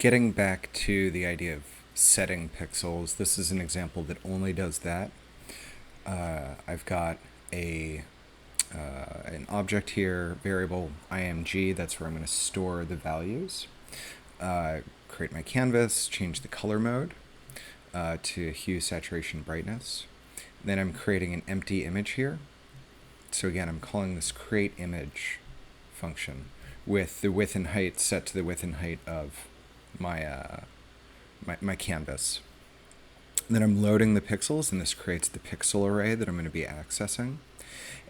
getting back to the idea of setting pixels, this is an example that only does that. I've got an object here, variable img, that's where I'm going to store the values. Create my canvas, change the color mode to hue, saturation, brightness. Then I'm creating an empty image here. So again, I'm calling this create image function with the width and height set to the width and height of my canvas. Then I'm loading the pixels, and this creates the pixel array that I'm going to be accessing.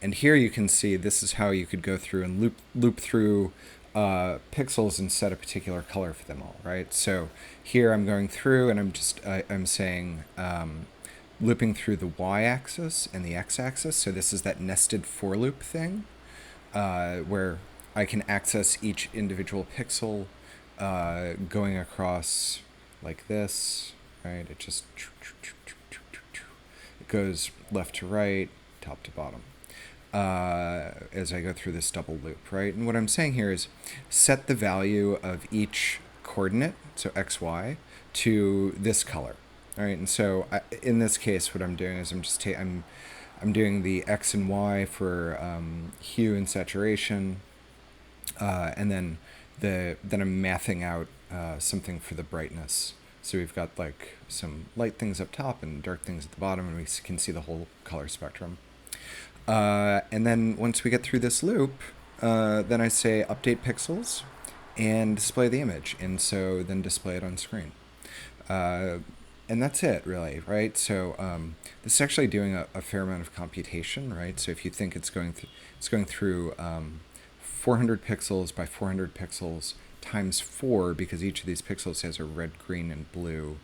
And here you can see this is how you could go through and loop through pixels and set a particular color for them all, right? So here I'm going through and I'm saying looping through the y-axis and the x-axis. So this is that nested for loop thing where I can access each individual pixel going across like this, right? It just it goes left to right, top to bottom. As I go through this double loop, right? And what I'm saying here is set the value of each coordinate, so x, y, to this color, all right? And so in this case, what I'm doing is I'm doing the x and y for hue and saturation, and then I'm mathing out something for the brightness. So we've got like some light things up top and dark things at the bottom, and we can see the whole color spectrum. And then once we get through this loop, then I say update pixels and display the image. And so then display it on screen. And that's it, really, right? So this is actually doing a fair amount of computation, right? So if you think it's going through 400 pixels by 400 pixels times 4, because each of these pixels has a red, green, and blue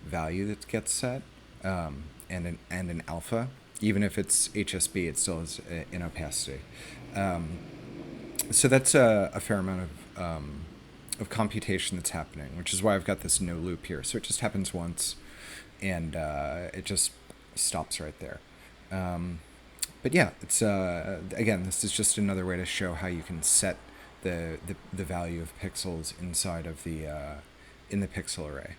value that gets set, and an alpha. Even if it's HSB, it still has an opacity. So that's a fair amount of computation that's happening, which is why I've got this no loop here. So it just happens once, and it just stops right there. But yeah, it's again, this is just another way to show how you can set the value of pixels inside of in the pixel array.